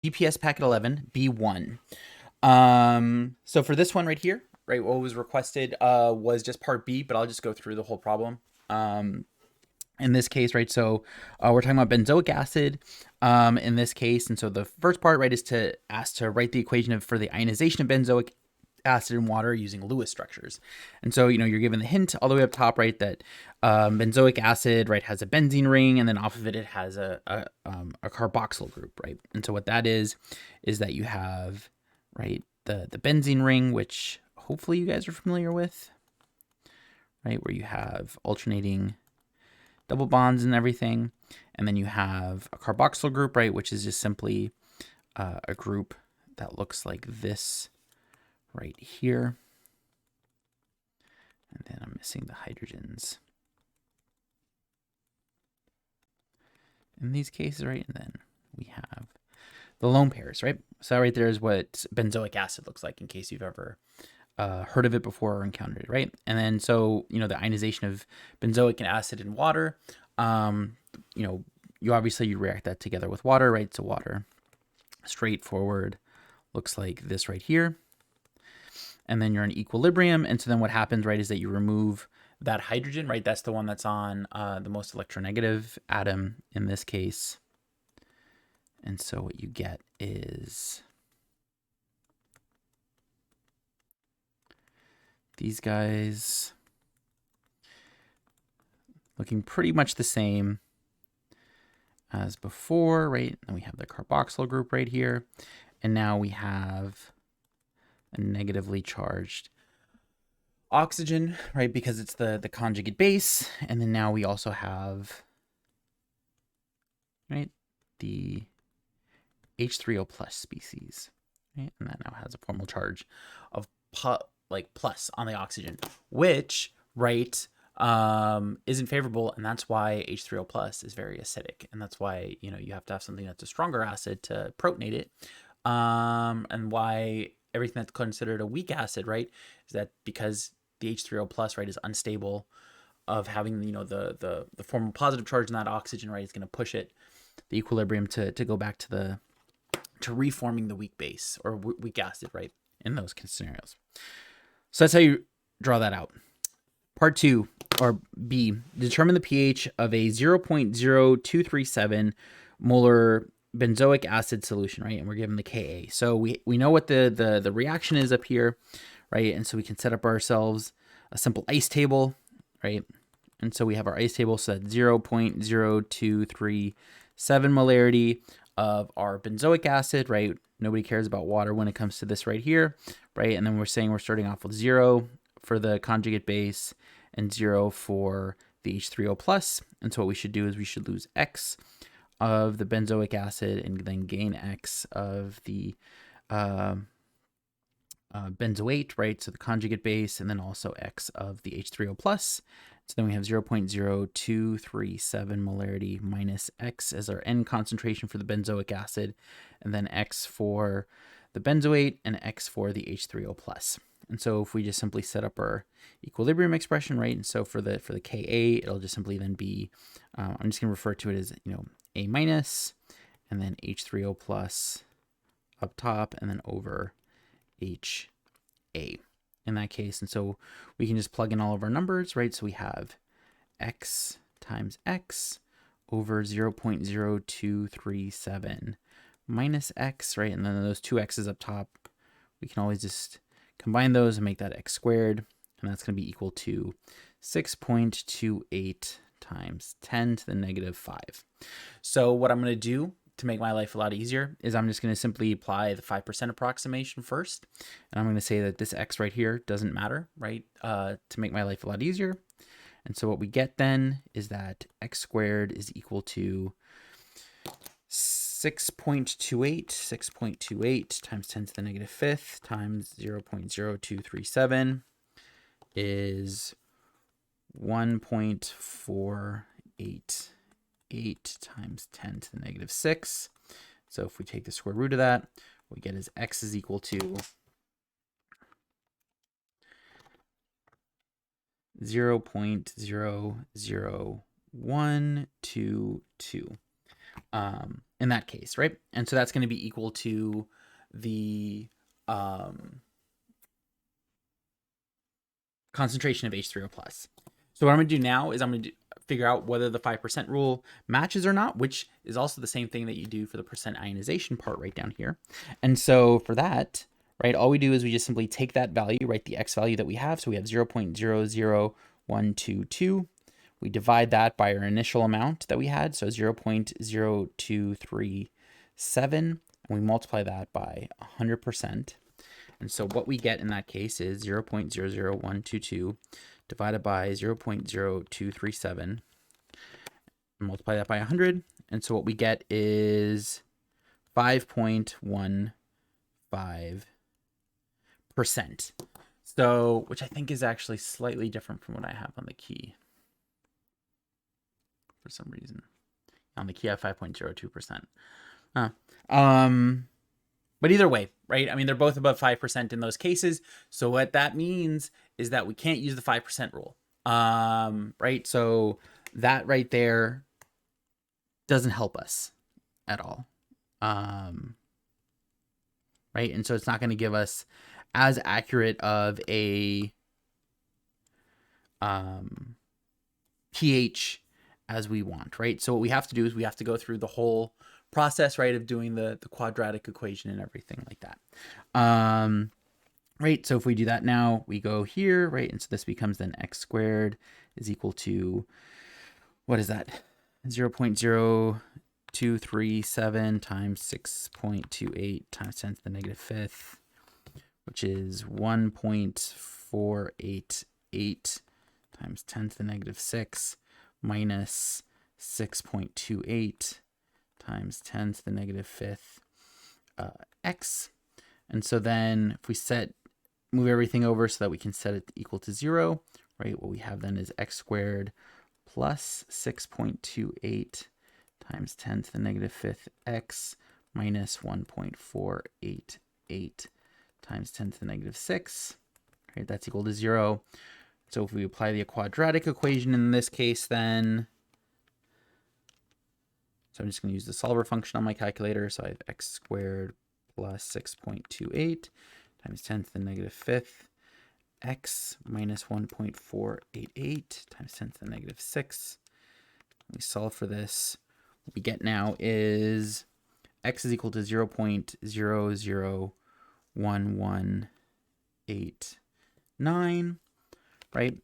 GPS packet 11, B1. So for this one right here, right, what was requested was just part B, but I'll just go through the whole problem. In this case, right, so we're talking about benzoic acid in this case. And so the first part, right, is to ask to write the equation for the ionization of benzoic acid in water using Lewis structures. And so, you're given the hint all the way up top, right, that benzoic acid, right, has a benzene ring, and then off of it, it has a carboxyl group, right? And so what that is that you have, right, the benzene ring, which hopefully you guys are familiar with, right, where you have alternating double bonds and everything. And then you have a carboxyl group, right, which is just simply a group that looks like this right here. And then I'm missing the hydrogens in these cases, right? And then we have the lone pairs, right? So that right there is what benzoic acid looks like, in case you've ever heard of it before or encountered it, right? And then so, the ionization of benzoic acid in water, you obviously react that together with water, right? So water, straightforward, looks like this right here. And then you're in equilibrium. And so then what happens, right, is that you remove that hydrogen, right? That's the one that's on the most electronegative atom in this case. And so what you get is these guys looking pretty much the same as before, right? And we have the carboxyl group right here. And now we have a negatively charged oxygen, right? Because it's the conjugate base. And then now we also have, right, the H3O plus species, right? And that now has a formal charge of plus on the oxygen, which, right, isn't favorable. And that's why H3O plus is very acidic. And that's why, you have to have something that's a stronger acid to protonate it. And why everything that's considered a weak acid, right, is that because the H3O plus, right, is unstable of having, the formal positive charge in that oxygen, right, is going to push it, the equilibrium to go back to reforming the weak base or weak acid, right, in those scenarios. So that's how you draw that out. Part 2, or B, determine the pH of a 0.0237 molar benzoic acid solution, right? And we're given the Ka. So we know what the reaction is up here, right? And so we can set up ourselves a simple ice table, right? And so we have our ice table, so that's 0.0237 molarity of our benzoic acid, right? Nobody cares about water when it comes to this right here, right? And then we're saying we're starting off with 0 for the conjugate base and 0 for the H3O plus. And so what we should do is we should lose X of the benzoic acid and then gain X of the benzoate, right? So the conjugate base, and then also X of the H3O plus. So then we have 0.0237 molarity minus X as our end concentration for the benzoic acid, and then X for the benzoate and X for the H3O plus. And so if we just simply set up our equilibrium expression, right? And so for the Ka, it'll just simply then be, I'm just going to refer to it as, A minus, and then H3O plus up top, and then over HA in that case. And so we can just plug in all of our numbers, right? So we have X times X over 0.0237 minus X, right? And then those two X's up top, we can always just combine those and make that X squared. And that's going to be equal to 6.28 times 10 to the negative 5. So what I'm going to do to make my life a lot easier is I'm just going to simply apply the 5% approximation first. And I'm going to say that this X right here doesn't matter, right, to make my life a lot easier. And so what we get then is that X squared is equal to 6.28 times 10 to the negative 5th times 0.0237 is 1.488 times 10 to the negative 6. So if we take the square root of that, what we get is X is equal to 0.00122. in that case, right? And so that's going to be equal to the concentration of H3O plus. So what I'm going to do now is I'm going to figure out whether the 5% rule matches or not, which is also the same thing that you do for the percent ionization part right down here. And so for that, right, all we do is we just simply take that value, right, the X value that we have. So we have 0.00122. We divide that by our initial amount that we had, so 0.0237, and we multiply that by 100%. And so what we get in that case is 0.00122 divided by 0.0237, and multiply that by 100. And so what we get is 5.15%. So, which I think is actually slightly different from what I have on the key. For some reason, on the key I have 5.02%. But either way, right? I mean, they're both above 5% in those cases. So what that means is that we can't use the 5% rule, right? So that right there doesn't help us at all, right? And so it's not going to give us as accurate of a pH as we want, right? So what we have to do is we have to go through the whole process, right, of doing the quadratic equation and everything like that. Right, so if we do that now, we go here, right, and so this becomes then x squared is equal to, what is that? 0.0237 times 6.28 times 10 to the negative fifth, which is 1.488 times 10 to the negative 6 minus 6.28 times 10 to the negative fifth x. And so then if we move everything over so that we can set it equal to 0, right, what we have then is x squared plus 6.28 times 10 to the negative fifth x minus 1.488 times 10 to the negative 6, right, that's equal to 0. So if we apply the quadratic equation in this case, then, so I'm just going to use the solver function on my calculator. So I have x squared plus 6.28 times 10 to the negative fifth x minus 1.488 times 10 to the negative 6. We solve for this. What we get now is x is equal to 0.001189. Right?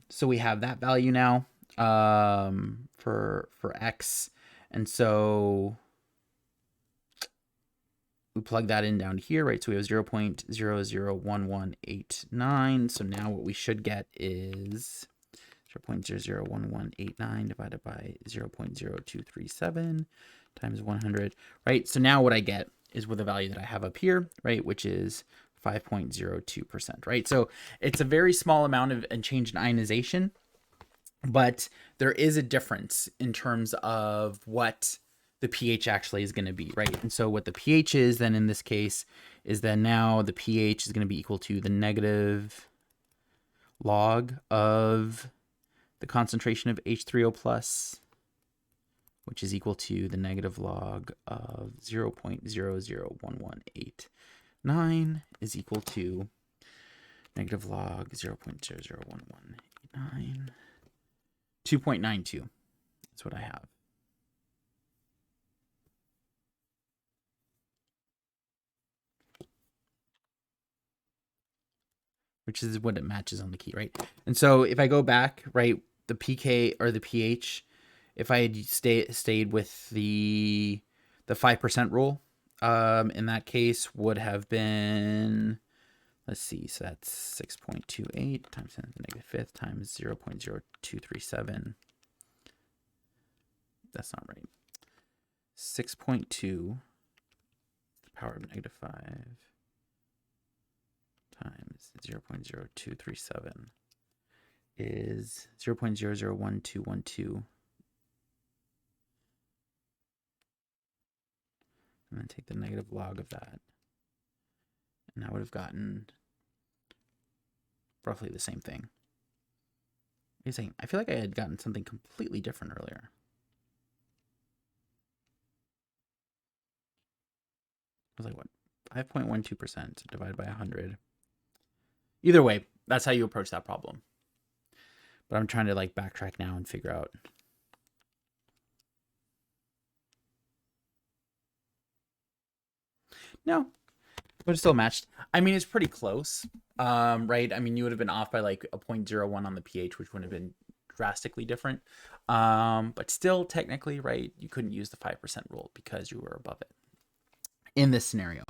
So we have that value now for x, and so we plug that in down here, right? So we have 0.001189. So now what we should get is 0.001189 divided by 0.0237 times 100, right? So now what I get is with the value that I have up here, right, which is 5.02%, right? So it's a very small amount of change in ionization, but there is a difference in terms of what the pH actually is going to be, right? And so what the pH is then in this case is that now the pH is going to be equal to the negative log of the concentration of H3O plus, which is equal to the negative log of 0.001189 is equal to negative log 0.001189, 2.92. That's what I have. Which is what it matches on the key, right? And so if I go back, right, the pK or the pH, if I had stayed with the 5% rule, in that case would have been, let's see, so that's 6.28 times 10 to the negative fifth times 0.0237. That's not right. 6.2 to the power of negative 5 times 0.0237 is 0.001212. And then take the negative log of that. And I would have gotten roughly the same thing. I feel like I had gotten something completely different earlier. was like, what? 5.12% divided by 100. Either way, that's how you approach that problem. But I'm trying to like backtrack now and figure out. No, but it's still matched. I mean, it's pretty close, right? I mean, you would have been off by like a 0.01 on the pH, which would have been drastically different. But still, technically, right, you couldn't use the 5% rule because you were above it in this scenario.